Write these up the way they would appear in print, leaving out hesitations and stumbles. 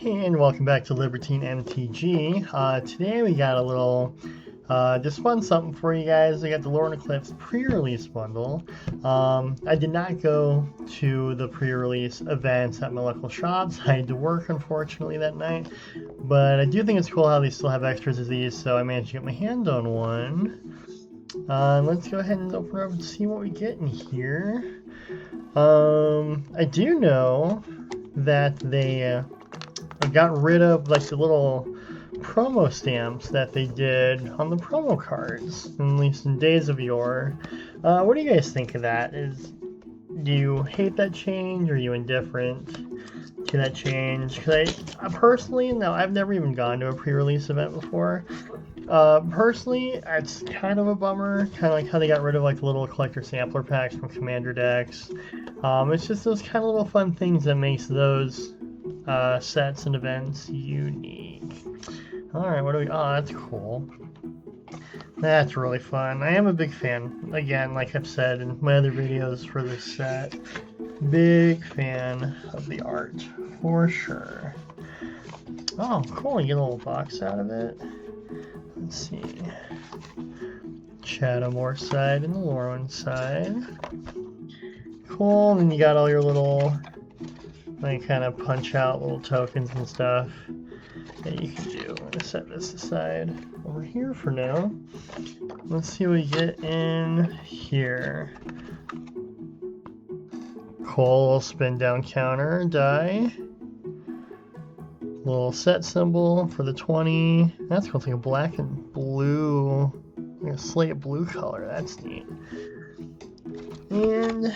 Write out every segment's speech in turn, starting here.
And welcome back to Libertine MTG. Today we got a little, just fun something for you guys. I got the Lorwyn Pre-Release bundle. I did not go to the pre-release events at my local shops. I had to work, unfortunately, that night. But I do think it's cool how they still have extras of these, so I managed to get my hand on one. Let's go ahead and open it up and see what we get in here. I do know that they got rid of like the little promo stamps that they did on the promo cards, at least in days of yore. What do you guys think of that? Do you hate that change, or are you indifferent to that change? Because I personally, no, I've never even gone to a pre-release event before. Personally, it's kind of a bummer, kind of like how they got rid of like the little collector sampler packs from Commander decks. It's just those kind of little fun things that makes those sets and events unique. Alright, what do we... Oh, that's cool. That's really fun. I am a big fan. Again, like I've said in my other videos for this set, big fan of the art, for sure. Oh, cool. You get a little box out of it. Let's see. Shadowmoor side and the Lorwyn side. Cool. And then you got all your little... like kind of punch out little tokens and stuff that you can do. I'm gonna set this aside over here for now. Let's see what we get in here. Cool, little spin down counter die. Little set symbol for the 20. That's cool, it's like a black and blue, like a slate blue color. That's neat. And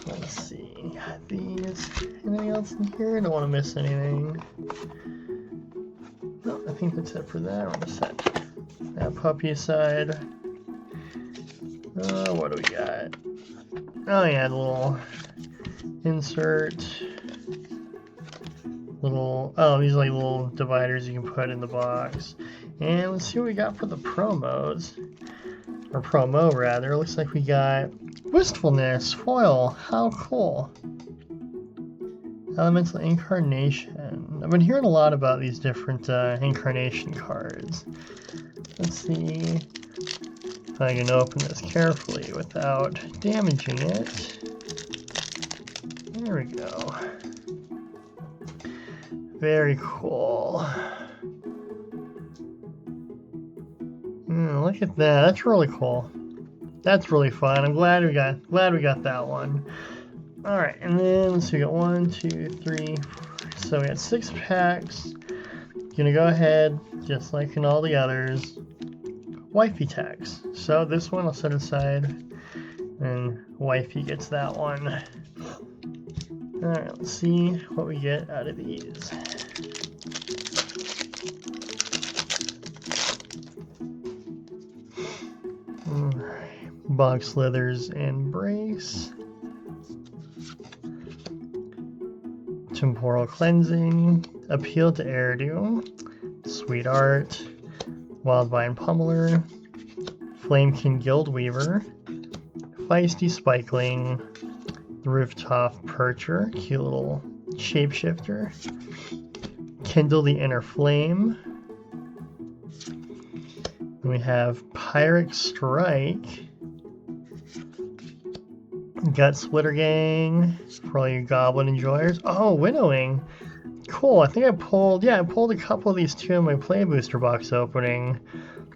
let's see, got these. Anything else in here? I don't want to miss anything. No, I think that's it for that. I'm gonna set that puppy aside. What do we got? Oh yeah, the little insert. Little, oh, these are like little dividers you can put in the box. And let's see what we got for the promos. Or promo, rather. Looks like we got Wistfulness foil. How cool. Elemental Incarnation. I've been hearing a lot about these different incarnation cards. Let's see if I can open this carefully without damaging it. There we go. Very cool. Look at that. That's really cool. That's really fun. I'm glad we got that one. All right, and then let's see, we got 1, 2, 3, 4. So we got 6 packs. Gonna go ahead, just like in all the others, wifey tags. So this one I'll set aside, and wifey gets that one. All right, let's see what we get out of these. All right, Bog Slither's Embrace. Temporal Cleansing, Appeal to Eridu, Sweetheart, Wildvine Pummeler, Flamekin Guildweaver, Feisty Spikeling, the Rooftop Percher, cute little shapeshifter, Kindle the Inner Flame. Then we have Pyrrhic Strike, Gut Splitter Gang for all you goblin enjoyers. Oh, Winnowing. Cool. I think I pulled a couple of these too in my Play Booster box opening.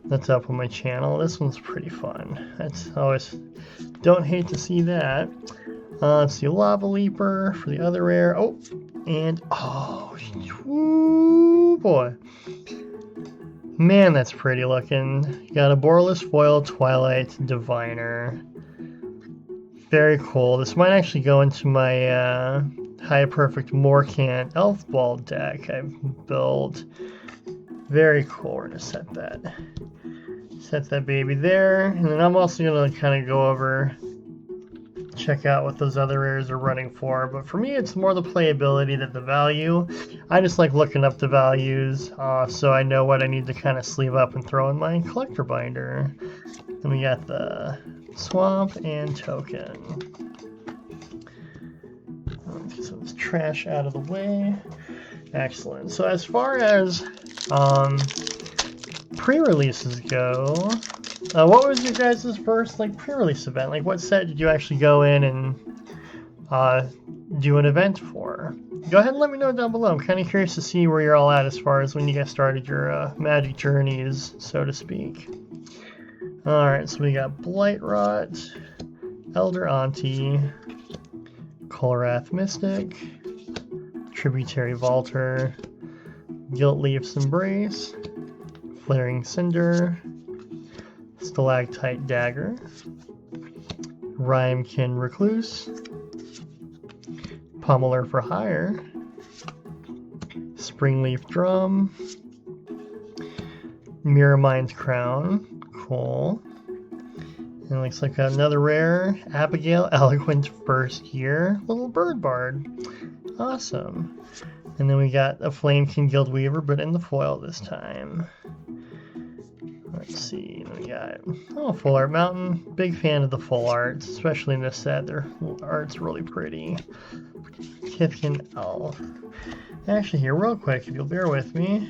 That's up on my channel. This one's pretty fun. That's always, don't hate to see that. Let's see, Lava Leaper for the other rare. Oh, and oh, woo, boy. Man, that's pretty looking. You got a Borderless Foil Twilight Diviner. Very cool. This might actually go into my High Perfect Morcant Elf Ball deck I've built. Very cool. We're gonna set that baby there, and then I'm also gonna kind of go over, check out what those other rares are running for. But for me, it's more the playability than the value. I just like looking up the values, so I know what I need to kind of sleeve up and throw in my collector binder. Then we got the Swamp and Token. So this trash out of the way. Excellent. So as far as pre-releases go, what was your guys' first like pre-release event? Like, what set did you actually go in and do an event for? Go ahead and let me know down below. I'm kind of curious to see where you're all at as far as when you guys started your magic journeys, so to speak. Alright, so we got Blightrot, Elder Auntie, Colrath Mystic, Tributary Vaulter, Guiltleaf's Embrace, Flaring Cinder, Stalactite Dagger, Rhymekin Recluse, Pummeler for Hire, Springleaf Drum, Mirrormind's Crown, cool. And it looks like another rare, Abigail Eloquent First Year, Little Bird Bard. Awesome. And then we got a Flamekin Guildweaver, but in the foil this time. Let's see, we got, Full Art Mountain. Big fan of the full arts, especially in this set. Their art's really pretty. Kithkin Elf. Actually, here, real quick, if you'll bear with me,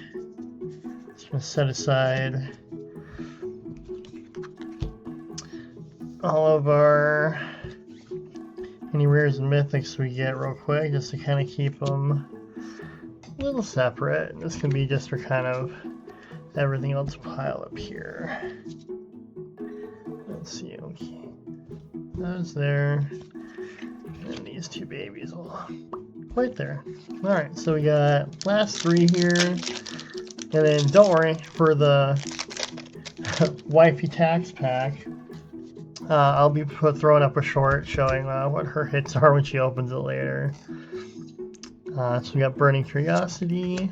just gonna set aside all of our any rares and mythics we get real quick, just to kind of keep them a little separate. And this can be just for kind of everything else pile up here. Let's see, okay. Those there. And these two babies will right there. Alright, so we got last three here. And then don't worry, for the wifey tax pack, I'll be throwing up a short showing what her hits are when she opens it later. So we got Burning Curiosity,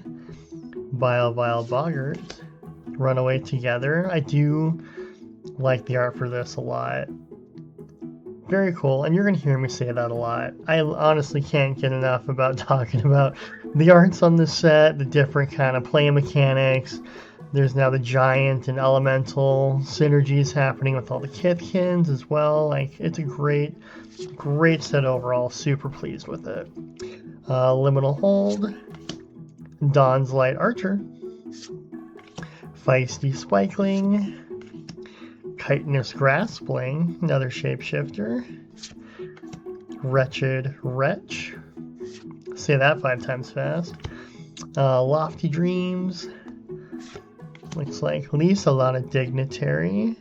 Vile Boggart, Runaway Together. I do like the art for this a lot. Very cool, and you're going to hear me say that a lot. I honestly can't get enough about talking about the arts on this set, the different kind of play mechanics. There's now the giant and elemental synergies happening with all the Kithkins as well. Like, it's a great set overall. Super pleased with it. Liminal Hold, Dawn's Light Archer, Feisty Spikeling, Chitinous Graspling, another shapeshifter, Wretched Wretch, say that 5 times fast, Lofty Dreams, looks like Lisa, a lot of Dignitary,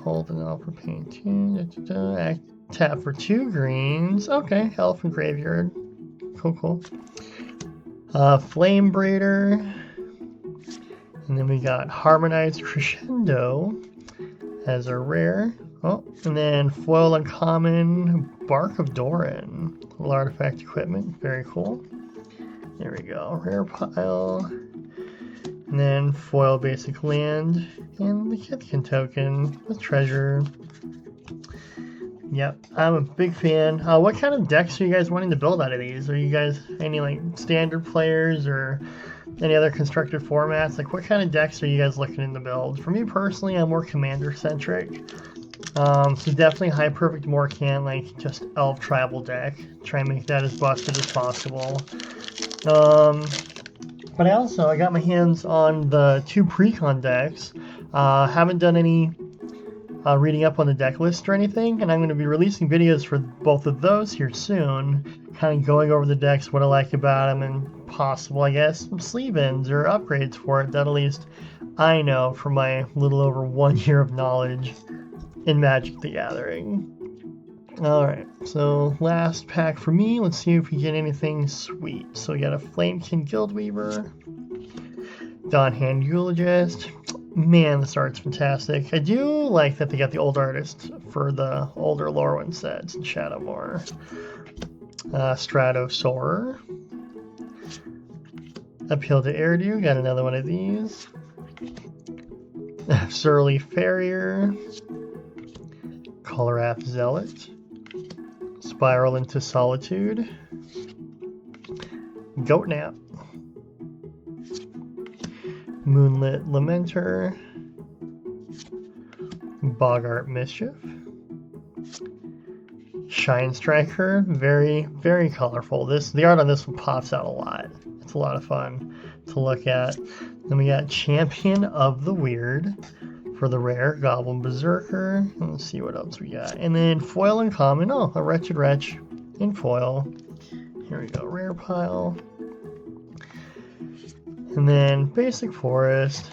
Hold an Offer Pain 2, tap for 2 greens, okay, Elf and Graveyard, cool. Flame Braider, and then we got Harmonized Crescendo as a rare. Oh, and then foil uncommon Bark of Doran. Little artifact equipment. Very cool. There we go. Rare pile. And then foil basic land. And the Kithkin token. The treasure. Yep, I'm a big fan. What kind of decks are you guys wanting to build out of these? Are you guys any like standard players or any other constructed formats? Like, what kind of decks are you guys looking to build? For me personally, I'm more commander centric. So definitely High Perfect Morkan, like just elf tribal deck. Try and make that as busted as possible. But I got my hands on the 2 precon decks. Haven't done any reading up on the deck list or anything, and I'm going to be releasing videos for both of those here soon, kind of going over the decks, what I like about them, and possible, I guess, some sleeve-ins or upgrades for it that at least I know from my little over 1 year of knowledge in Magic the Gathering. Alright, so last pack for me. Let's see if we get anything sweet. So we got a Flamekin Guildweaver, Dawnhand Eulogist. Man, this art's fantastic. I do like that they got the old artist for the older Lorwyn sets and Shadowmoor. Stratosorer. Appeal to Erdu, got another one of these. Surly Farrier. Colrath Zealot. Spiral into Solitude. Goatnap. Moonlit Lamenter, Boggart Mischief, Shine Striker, very, very colorful. The art on this one pops out a lot. It's a lot of fun to look at. Then we got Champion of the Weird for the rare Goblin Berserker. Let's see what else we got. And then foil uncommon. Oh, a Wretched Wretch in foil. Here we go, rare pile. And then basic forest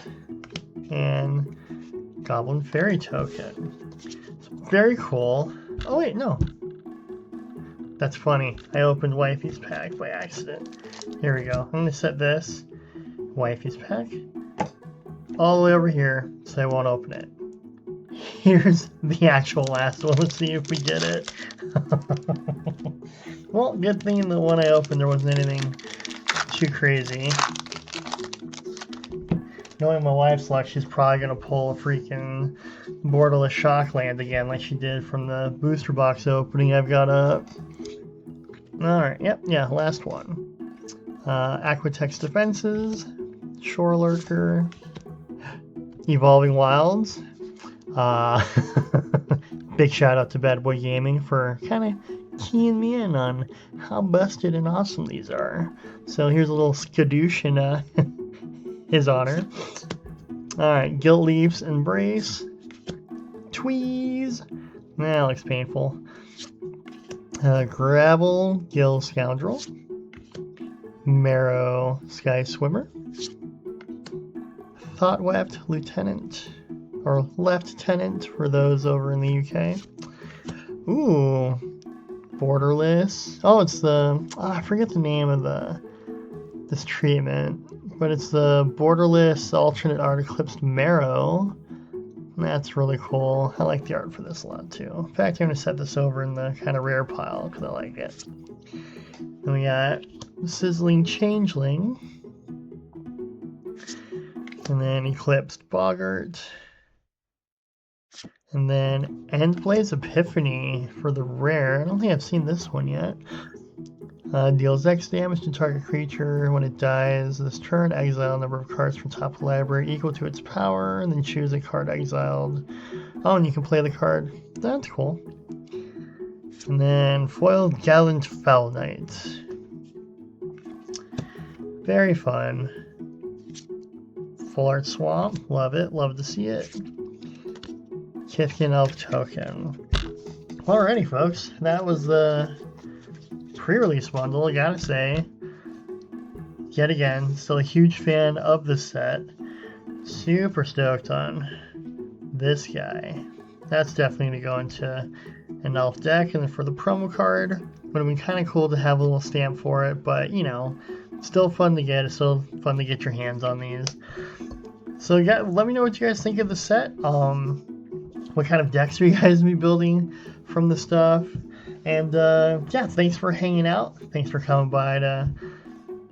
and Goblin Fairy token. It's very cool. Oh wait, no. That's funny. I opened Wifey's pack by accident. Here we go. I'm gonna set this Wifey's pack all the way over here so I won't open it. Here's the actual last one. Let's see if we get it. Well, good thing in the one I opened there wasn't anything too crazy. Knowing my wife's luck, she's probably gonna pull a freaking Borderless Shockland again like she did from the booster box opening I've got up. Alright, yep, yeah, last one. Aquatex Defenses, Shore Lurker, Evolving Wilds. Big shout out to Bad Boy Gaming for kind of keying me in on how busted and awesome these are. So here's a little skadoosh in his honor. Alright, Guilt Leaf's Embrace, Tweeze, that looks painful. Gravel, Gill Scoundrel, Marrow, Sky Swimmer, Thoughtwept Lieutenant, or Lieutenant for those over in the UK. Ooh, Borderless. Oh, it's the, I forget the name of this treatment, but it's the Borderless Alternate Art Eclipsed Marrow. That's really cool. I like the art for this a lot too. In fact, I'm going to set this over in the kind of rare pile because I like it. Then we got Sizzling Changeling. And then Eclipsed Boggart. And then Endblaze Epiphany for the rare. I don't think I've seen this one yet. Deals X damage to target creature when it dies. This turn, exile a number of cards from top of the library equal to its power, and then choose a card exiled. Oh, and you can play the card. That's cool. And then foiled Gallant Foul Knight. Very fun. Full Art Swamp, love it, love to see it. Kithkin Elf token. Alrighty, folks, that was the pre-release bundle. I gotta say, yet again, still a huge fan of the set. Super stoked on this guy. That's definitely gonna go into an elf deck, and then for the promo card, would have been kind of cool to have a little stamp for it, but you know, still fun to get. It's still fun to get your hands on these. So yeah, let me know what you guys think of the set. What kind of decks are you guys be building from the stuff? And yeah, thanks for hanging out. Thanks for coming by to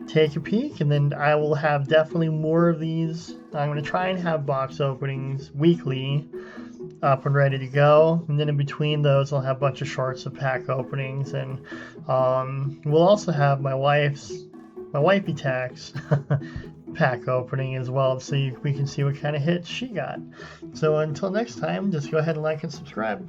take a peek. And then I will have definitely more of these. I'm going to try and have box openings weekly up and ready to go. And then in between those, I'll have a bunch of shorts of pack openings. And we'll also have my wifey tax pack opening as well, so we can see what kind of hits she got. So until next time, just go ahead and like and subscribe.